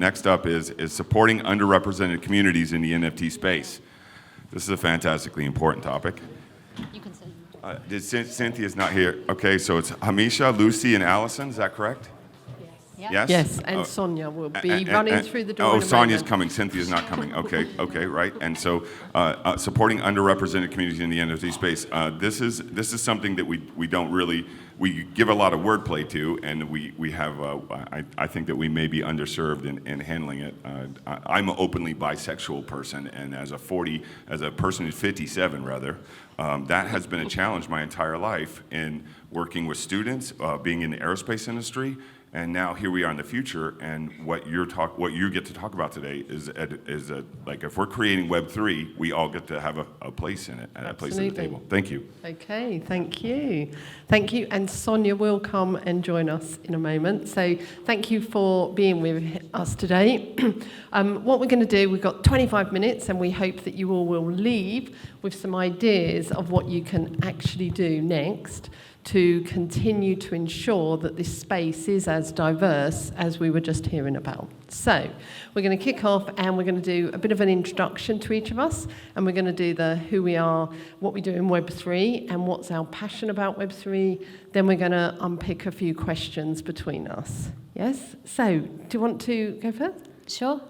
next up is supporting underrepresented communities in the NFT space. This is a fantastically important topic. You can say. Cynthia's not here. Okay, so it's Hamisha, Lucy, and Alison. Is that correct? Yes? Yes, and Soniya will be running through the door. Oh, in a Soniya's moment. coming. Cynthia's not coming. Okay, right. And so, supporting underrepresented communities in the NFT space. This is something that we don't really give a lot of wordplay to, and we have. I think that we may be underserved in handling it. I'm an openly bisexual person, and as a person who's 57 rather, that has been a challenge my entire life in working with students, being in the aerospace industry. And now here we are in the future, and what you get to talk about today is like if we're creating Web3, we all get to have a place in it, and a place at the table. Thank you. Okay, thank you. Thank you, and Soniya will come and join us in a moment. So thank you for being with us today. What we're going to do, we've got 25 minutes, and we hope that you all will leave with some ideas of what you can actually do next to continue to ensure that this space is as diverse as we were just hearing about. So we're going to kick off, and we're going to do a bit of an introduction to each of us, and we're going to do the who we are, what we do in Web3, and what's our passion about Web3. Then we're going to unpick a few questions between us. Yes? So do you want to go first? Sure.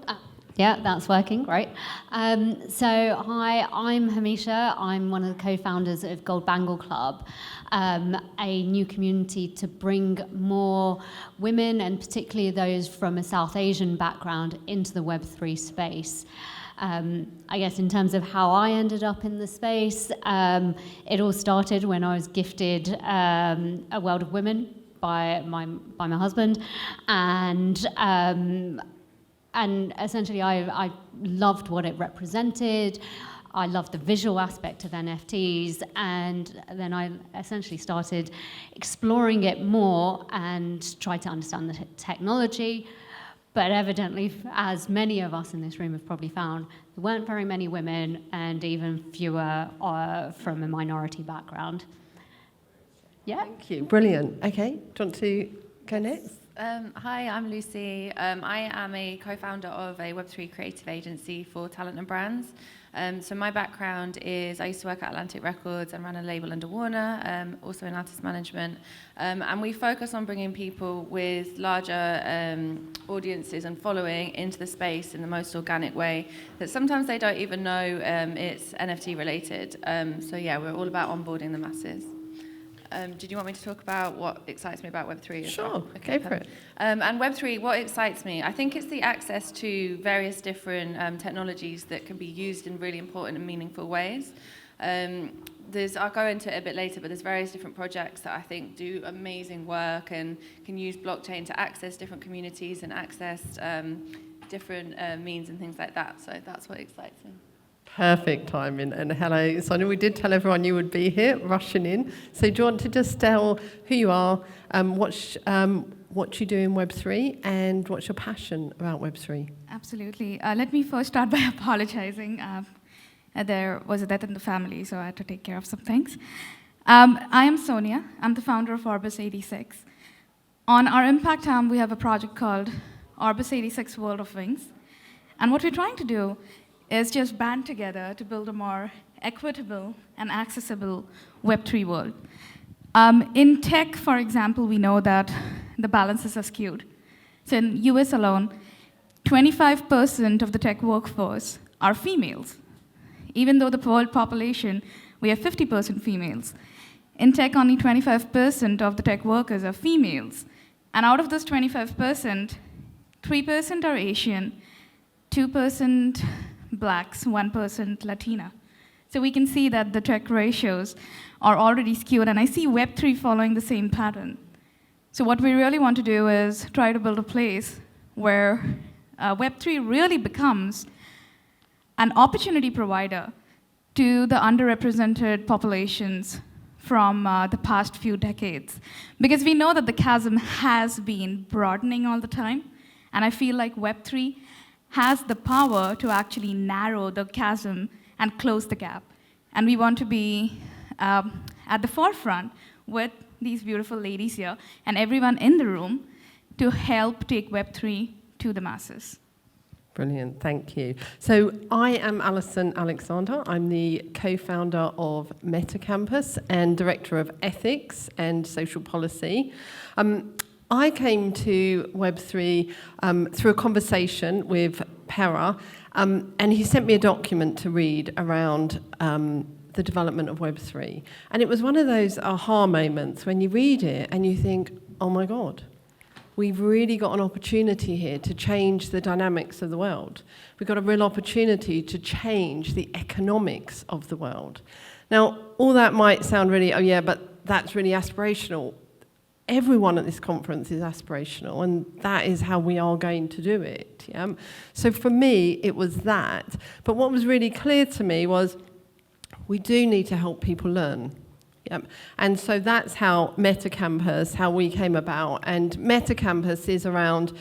Yeah, that's working, great. So hi, I'm Hamisha. I'm one of the co-founders of Gold Bangle Club, a new community to bring more women, and particularly those from a South Asian background, into the Web3 space. I guess in terms of how I ended up in the space, it all started when I was gifted a World of Women by my husband, and essentially, I loved what it represented. I loved the visual aspect of NFTs, and then I essentially started exploring it more and tried to understand the technology. But evidently, as many of us in this room have probably found, there weren't very many women, and even fewer from a minority background. Yeah. Thank you. Brilliant. Okay. Do you want to go next? Hi, I'm Lucy. I am a co-founder of a Web3 creative agency for talent and brands. So my background is I used to work at Atlantic Records and ran a label under Warner, also in artist management. And we focus on bringing people with larger audiences and following into the space in the most organic way that sometimes they don't even know it's NFT related. So yeah, we're all about onboarding the masses. Did you want me to talk about what excites me about Web3 as well? Sure, Okay, go for it. And Web3, what excites me? I think it's the access to various different technologies that can be used in really important and meaningful ways. I'll go into it a bit later, but there's various different projects that I think do amazing work and can use blockchain to access different communities and access different means and things like that. So that's what excites me. Perfect timing. And hello, Sonia. We did tell everyone you would be here, rushing in. So do you want to just tell who you are, what you do in Web3, and what's your passion about Web3? Absolutely. Let me first start by apologizing. There was a death in the family, so I had to take care of some things. I am Soniya. I'm the founder of Orbis 86. On our impact arm, we have a project called Orbis 86 World of Wings. And what we're trying to do is just band together to build a more equitable and accessible Web3 world. In tech, for example, we know that the balances are skewed. So in US alone, 25% of the tech workforce are females. Even though the world population, we have 50% females. In tech, only 25% of the tech workers are females. And out of this 25%, 3% are Asian, 2% Blacks, 1% Latina. So we can see that the tech ratios are already skewed, and I see Web3 following the same pattern. So what we really want to do is try to build a place where Web3 really becomes an opportunity provider to the underrepresented populations from the past few decades. Because we know that the chasm has been broadening all the time, and I feel like Web3 has the power to actually narrow the chasm and close the gap. And we want to be at the forefront with these beautiful ladies here and everyone in the room to help take Web3 to the masses. Brilliant, thank you. So I am Alison Alexander. I'm the co-founder of Mehta Campus and Director of Ethics and Social Policy. I came to Web3 through a conversation with Pera, and he sent me a document to read around the development of Web3. And it was one of those aha moments when you read it and you think, oh my God, we've really got an opportunity here to change the dynamics of the world. We've got a real opportunity to change the economics of the world. Now, all that might sound really, oh yeah, but that's really aspirational. Everyone at this conference is aspirational, and that is how we are going to do it. Yeah? So for me, it was that. But what was really clear to me was we do need to help people learn. Yep. And so that's how Mehta Campus, how we came about. And Mehta Campus is around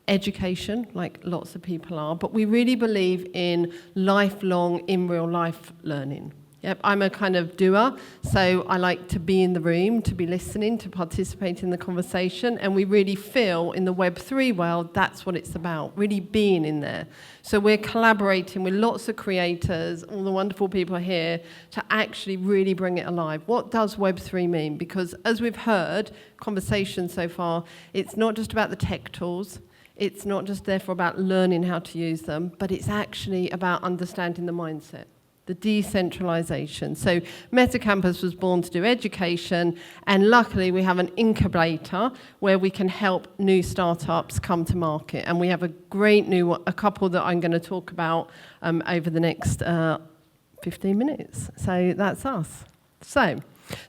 education, like lots of people are, but we really believe in lifelong, in real life learning. Yep, I'm a kind of doer, so I like to be in the room, to be listening, to participate in the conversation, and we really feel in the Web3 world that's what it's about, really being in there. So we're collaborating with lots of creators, all the wonderful people here, to actually really bring it alive. What does Web3 mean? Because as we've heard, conversation so far, it's not just about the tech tools, it's not just therefore about learning how to use them, but it's actually about understanding the mindset. The decentralization. So Mehta Campus was born to do education, and luckily we have an incubator where we can help new startups come to market. And we have a great a couple that I'm going to talk about over the next 15 minutes. So that's us. So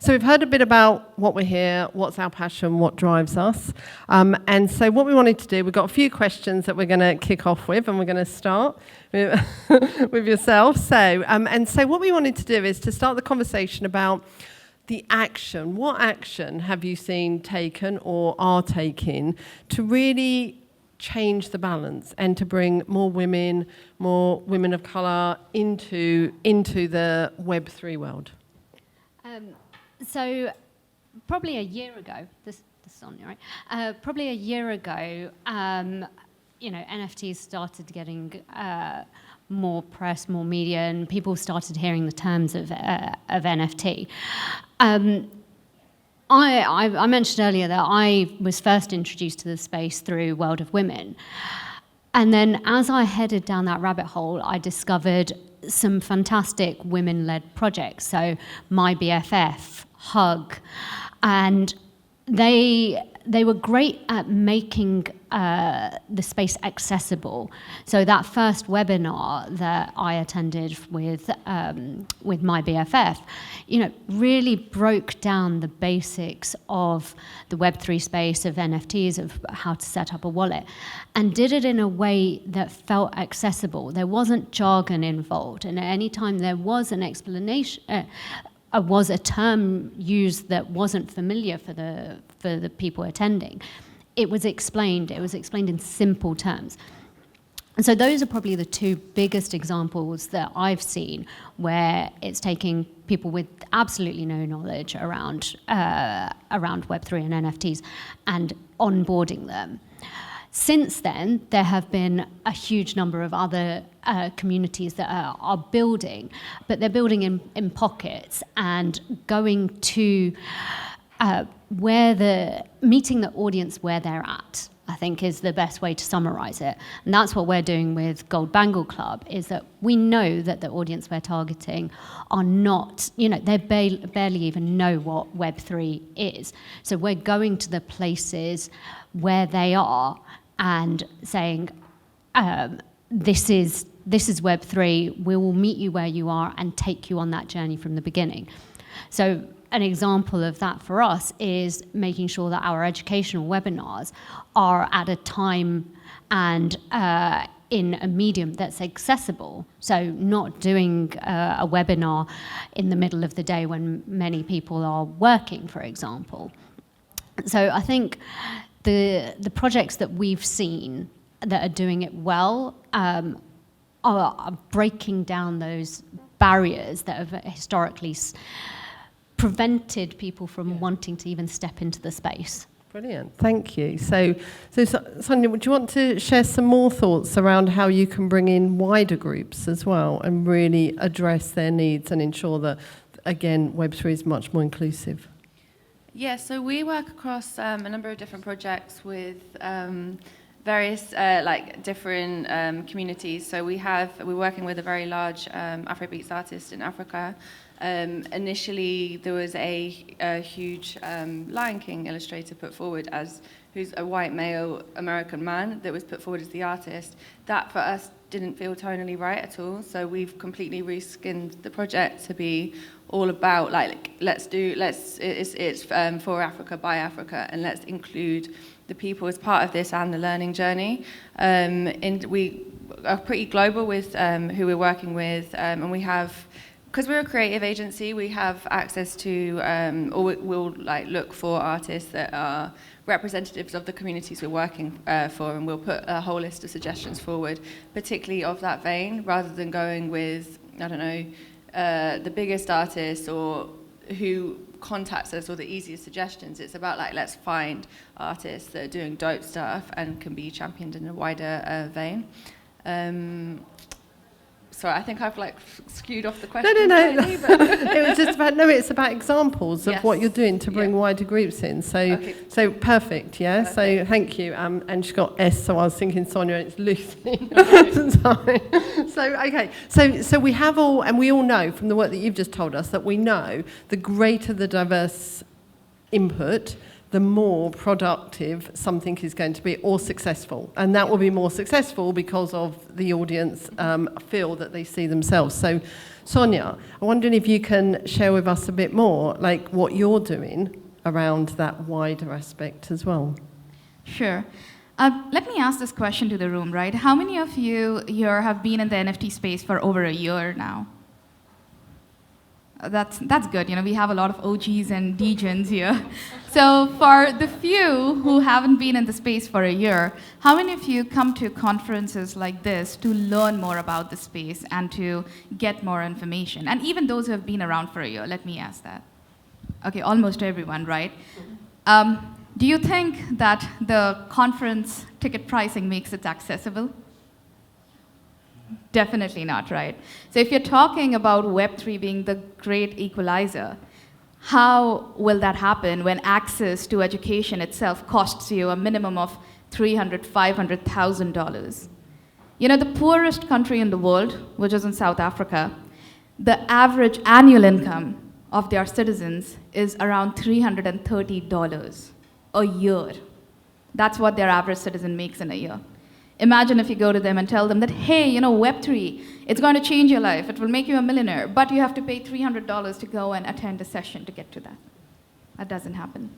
we've heard a bit about what we're here, what's our passion, what drives us. And so what we wanted to do, we've got a few questions that we're going to kick off with, and we're going to start with yourself. So what we wanted to do is to start the conversation about the action. What action have you seen taken or are taking to really change the balance and to bring more women of colour into the Web3 world? So probably a year ago, this is Soniya, right? Probably a year ago, NFTs started getting more press, more media, and people started hearing the terms of NFT. I mentioned earlier that I was first introduced to the space through World of Women. And then as I headed down that rabbit hole, I discovered some fantastic women-led projects. So My BFF, Hug, and they were great at making the space accessible. So that first webinar that I attended with My BFF, really broke down the basics of the Web3 space, of NFTs, of how to set up a wallet, and did it in a way that felt accessible. There wasn't jargon involved, and at any time there was an explanation, was a term used that wasn't familiar for the people attending, it was explained in simple terms. And so those are probably the two biggest examples that I've seen where it's taking people with absolutely no knowledge around Web3 and NFTs and onboarding them. Since then, there have been a huge number of other communities that are building, but they're building in pockets and going to meeting the audience where they're at, I think is the best way to summarize it. And that's what we're doing with Gold Bangle Club, is that we know that the audience we're targeting are not, they barely even know what Web3 is. So we're going to the places where they are and saying, this is Web3, we will meet you where you are and take you on that journey from the beginning. So an example of that for us is making sure that our educational webinars are at a time and in a medium that's accessible. So not doing a webinar in the middle of the day when many people are working, for example. So I think the projects that we've seen that are doing it well are breaking down those barriers that have historically prevented people from wanting to even step into the space. Brilliant, thank you. So Sonia, would you want to share some more thoughts around how you can bring in wider groups as well and really address their needs and ensure that, again, Web3 is much more inclusive? Yeah, so we work across a number of different projects with various different communities. So we're working with a very large Afrobeats artist in Africa. Initially, there was a huge Lion King illustrator put forward who's a white male American man that was put forward as the artist. That for us didn't feel tonally right at all. So we've completely reskinned the project to be all about it's for Africa by Africa, and let's include the people as part of this and the learning journey. And we are pretty global with who we're working with, and we have. Because we're a creative agency, we have access to, or we'll look for artists that are representatives of the communities we're working for, and we'll put a whole list of suggestions forward, particularly of that vein, rather than going with, I don't know, the biggest artist or who contacts us or the easiest suggestions. It's about let's find artists that are doing dope stuff and can be championed in a wider vein. Sorry, I think I've skewed off the question. No. Slightly, but It was just about it's about examples of Yes. what you're doing to bring Yeah. wider groups in. So Okay. so perfect, yeah. Perfect. So thank you. And she's got S, so I was thinking Sonia, and it's Lucy. Sorry. So we have all, and we all know from the work that you've just told us that we know the greater the diverse input, the more productive something is going to be, or successful. And that will be more successful because of the audience feel that they see themselves. So, Sonia, I'm wondering if you can share with us a bit more, what you're doing around that wider aspect as well. Sure. Let me ask this question to the room, right? How many of you here have been in the NFT space for over a year now? That's good. We have a lot of OGs and degens here. So for the few who haven't been in the space for a year, how many of you come to conferences like this to learn more about the space and to get more information? And even those who have been around for a year, let me ask that. Okay, almost everyone, right? Do you think that the conference ticket pricing makes it accessible? Definitely not, right? So if you're talking about Web3 being the great equalizer, how will that happen when access to education itself costs you a minimum of $300,000, $500,000? The poorest country in the world, which is in South Africa, the average annual income of their citizens is around $330 a year. That's what their average citizen makes in a year. Imagine if you go to them and tell them that, hey, Web3, it's going to change your life. It will make you a millionaire, but you have to pay $300 to go and attend a session to get to that. That doesn't happen.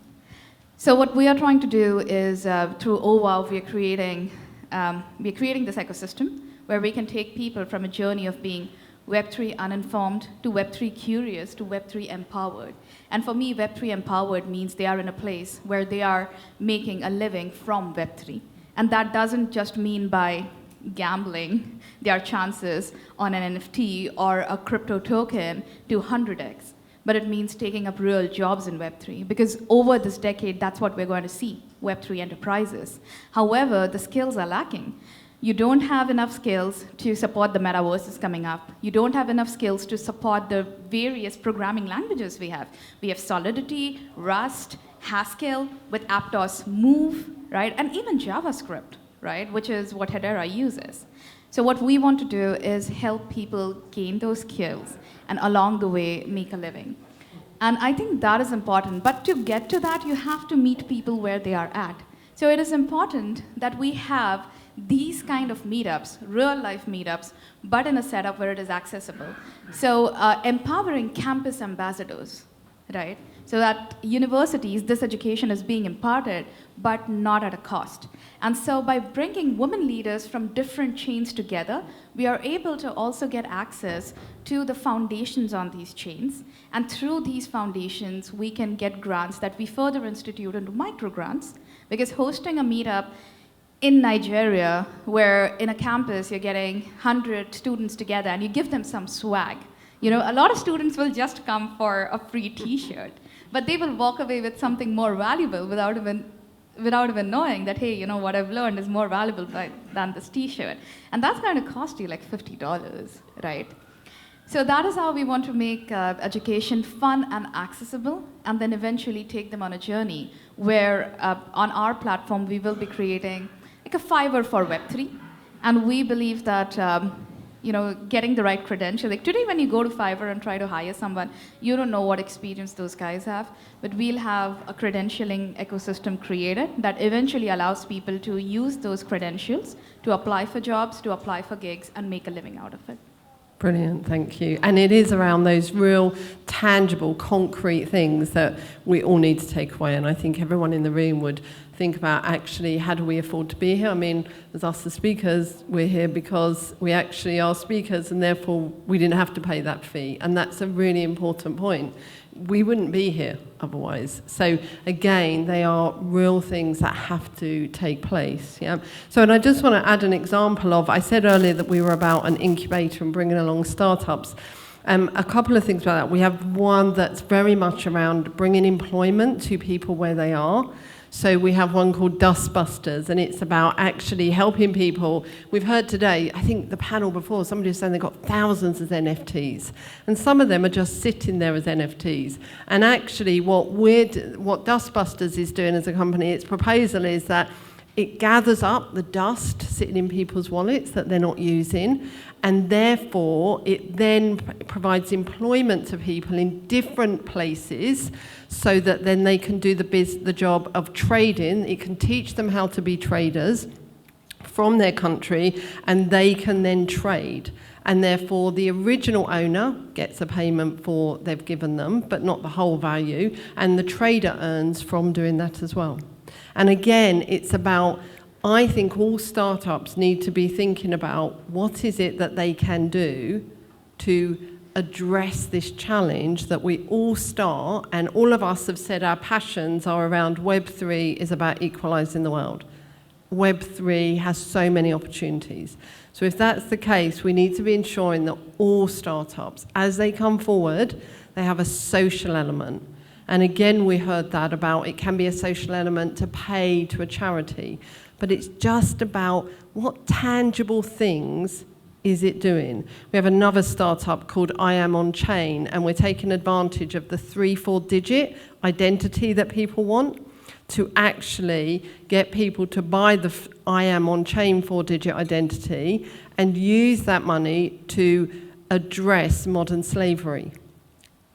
So what we are trying to do is, through OWOW, we are creating this ecosystem where we can take people from a journey of being Web3 uninformed to Web3 curious to Web3 empowered. And for me, Web3 empowered means they are in a place where they are making a living from Web3. And that doesn't just mean by gambling their chances on an NFT or a crypto token to 100x, but it means taking up real jobs in Web3, because over this decade, that's what we're going to see, Web3 enterprises. However, the skills are lacking. You don't have enough skills to support the metaverses coming up. You don't have enough skills to support the various programming languages we have. We have Solidity, Rust, Haskell, with Aptos Move, right? And even JavaScript, right? Which is what Hedera uses. So what we want to do is help people gain those skills and along the way make a living. And I think that is important. But to get to that, you have to meet people where they are at. So it is important that we have these kind of meetups, real life meetups, but in a setup where it is accessible. So empowering campus ambassadors, right? So that universities, this education is being imparted, but not at a cost. And so by bringing women leaders from different chains together, we are able to also get access to the foundations on these chains. And through these foundations, we can get grants that we further institute into micro grants, because hosting a meetup in Nigeria, where in a campus you're getting 100 students together and you give them some swag. A lot of students will just come for a free t-shirt, but they will walk away with something more valuable without even without even knowing that, hey, what I've learned is more valuable than this t-shirt. And that's going to cost you like $50, right? So that is how we want to make education fun and accessible, and then eventually take them on a journey where on our platform we will be creating like a Fiverr for Web3. And we believe that getting the right credential. Like today when you go to Fiverr and try to hire someone, you don't know what experience those guys have, but we'll have a credentialing ecosystem created that eventually allows people to use those credentials to apply for jobs, to apply for gigs, and make a living out of it. Brilliant, thank you. And it is around those real, tangible, concrete things that we all need to take away. And I think everyone in the room would think about, actually, how do we afford to be here? I mean, as us, the speakers, we're here because we actually are speakers, and therefore we didn't have to pay that fee. And that's a really important point. We wouldn't be here otherwise. So again, they are real things that have to take place. Yeah. So, and I just want to add an example of, I said earlier that we were about an incubator and bringing along startups. A couple of things about that. We have one that's very much around bringing employment to people where they are. So we have one called Dustbusters, and it's about actually helping people. We've heard today, I think the panel before, somebody was saying they've got thousands of NFTs, and some of them are just sitting there as NFTs. And actually what Dustbusters is doing as a company, its proposal is that it gathers up the dust sitting in people's wallets that they're not using, and therefore it then provides employment to people in different places so that then they can do the job of trading. It can teach them how to be traders from their country, and they can then trade. And therefore the original owner gets a payment for they've given them, but not the whole value, and the trader earns from doing that as well. And again, it's about, I think all startups need to be thinking about what is it that they can do to address this challenge that we all start, and all of us have said our passions are around Web3 is about equalising the world. Web3 has so many opportunities. So if that's the case, we need to be ensuring that all startups, as they come forward, they have a social element. And again, we heard that about it can be a social element to pay to a charity, but it's just about what tangible things is it doing. We have another startup called I Am On Chain, and we're taking advantage of the 3-4 digit identity that people want to actually get people to buy the I Am On Chain 4-digit identity and use that money to address modern slavery.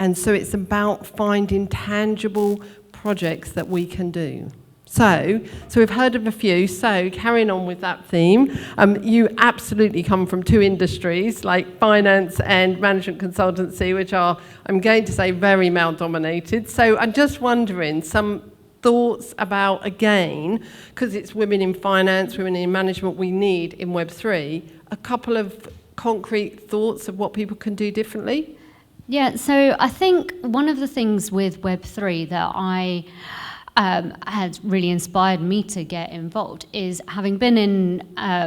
And so it's about finding tangible projects that we can do. So we've heard of a few. So carrying on with that theme, you absolutely come from two industries like finance and management consultancy, which are, I'm going to say, very male-dominated. So I'm just wondering, some thoughts about, again, because it's women in finance, women in management we need in Web3, a couple of concrete thoughts of what people can do differently? Yeah, so I think one of the things with Web3 that I had really inspired me to get involved is having been in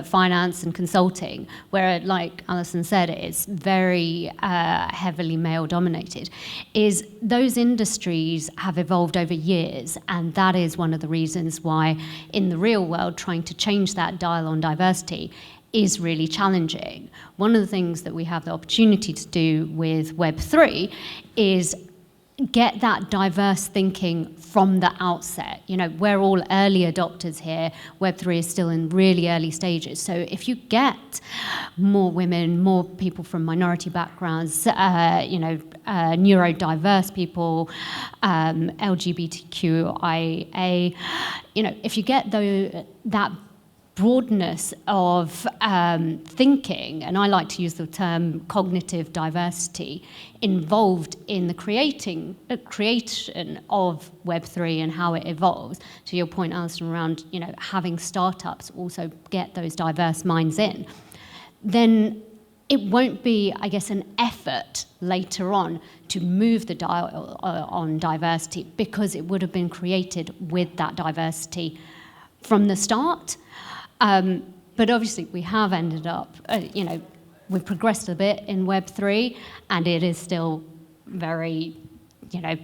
finance and consulting, where, like Alison said, it's very heavily male-dominated, is those industries have evolved over years, and that is one of the reasons why, in the real world, trying to change that dial on diversity is really challenging. One of the things that we have the opportunity to do with Web3 is get that diverse thinking from the outset. You know, we're all early adopters here. Web3 is still in really early stages. So if you get more women, more people from minority backgrounds, neurodiverse people, LGBTQIA, if you get that broadness of thinking, and I like to use the term cognitive diversity, involved in the creation of Web3 and how it evolves. To your point, Alison, around having startups also get those diverse minds in, then it won't be, I guess, an effort later on to move the dial on diversity, because it would have been created with that diversity from the start. But obviously we have ended up, we've progressed a bit in Web3, and it is still very,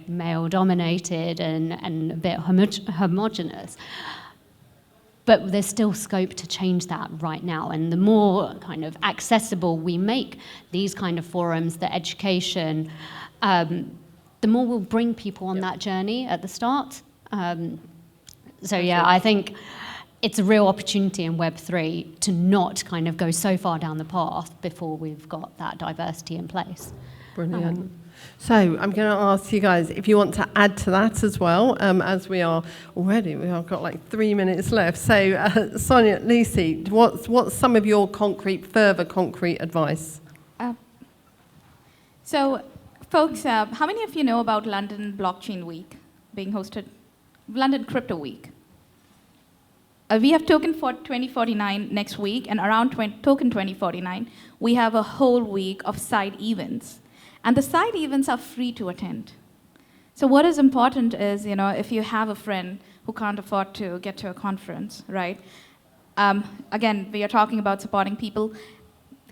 male-dominated and a bit homogenous. But there's still scope to change that right now. And the more kind of accessible we make these kind of forums, the education, the more we'll bring people on that journey at the start. I think it's a real opportunity in Web3 to not kind of go so far down the path before we've got that diversity in place. Brilliant. So I'm going to ask you guys if you want to add to that as well, as we have got like 3 minutes left. So Soniya, Lucy, what's some of your further concrete advice? So folks, how many of you know about London Blockchain Week being hosted? London Crypto Week. We have Token for 2049 next week, and around Token 2049, we have a whole week of side events. And the side events are free to attend. So what is important is, if you have a friend who can't afford to get to a conference, right? Again, we are talking about supporting people.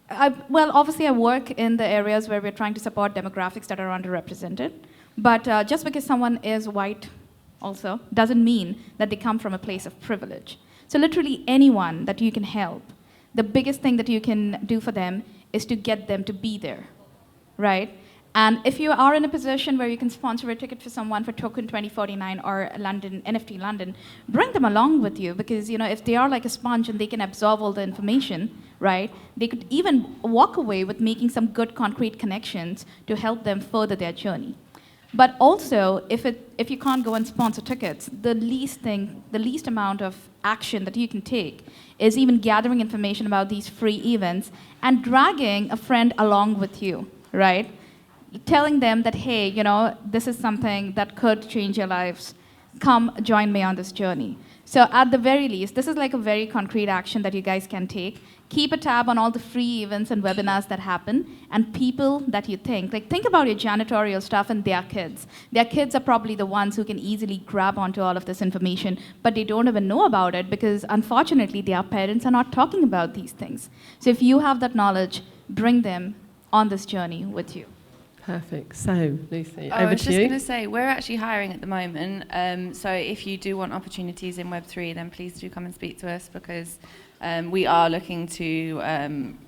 Obviously I work in the areas where we're trying to support demographics that are underrepresented. But just because someone is white also doesn't mean that they come from a place of privilege. So literally anyone that you can help, the biggest thing that you can do for them is to get them to be there, right? And if you are in a position where you can sponsor a ticket for someone for Token 2049 or London, NFT.London, bring them along with you, because if they are like a sponge and they can absorb all the information, right, they could even walk away with making some good concrete connections to help them further their journey. But also, if you can't go and sponsor tickets, the least amount of action that you can take is even gathering information about these free events and dragging a friend along with you, right? Telling them that, hey, this is something that could change your lives. Come join me on this journey. So at the very least, this is like a very concrete action that you guys can take. Keep a tab on all the free events and webinars that happen, and people that you think about your janitorial stuff and their kids. Their kids are probably the ones who can easily grab onto all of this information, but they don't even know about it because, unfortunately, their parents are not talking about these things. So if you have that knowledge, bring them on this journey with you. Perfect. So, Lucy, over to you. I was just going to say, we're actually hiring at the moment. So if you do want opportunities in Web3, then please do come and speak to us, because we are looking to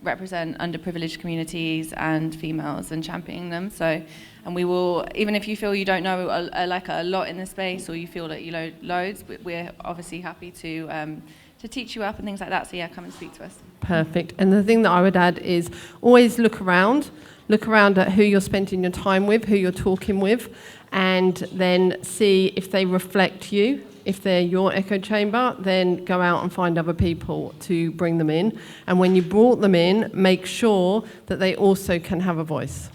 represent underprivileged communities and females and championing them. So, and we will, even if you feel you don't know a lot in the space, or you feel that you know loads, we're obviously happy to teach you up and things like that. So yeah, come and speak to us. Perfect. And the thing that I would add is always look around at who you're spending your time with, who you're talking with, and then see if they reflect you. If they're your echo chamber, then go out and find other people to bring them in. And when you brought them in, make sure that they also can have a voice.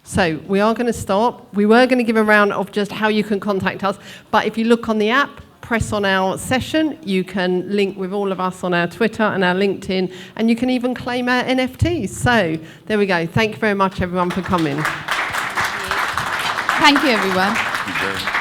So we are going to stop. We were going to give a round of just how you can contact us, but if you look on the app, press on our session, you can link with all of us on our Twitter and our LinkedIn, and you can even claim our NFTs. So there we go. Thank you very much, everyone, for coming. Thank you, everyone. Thank you very much.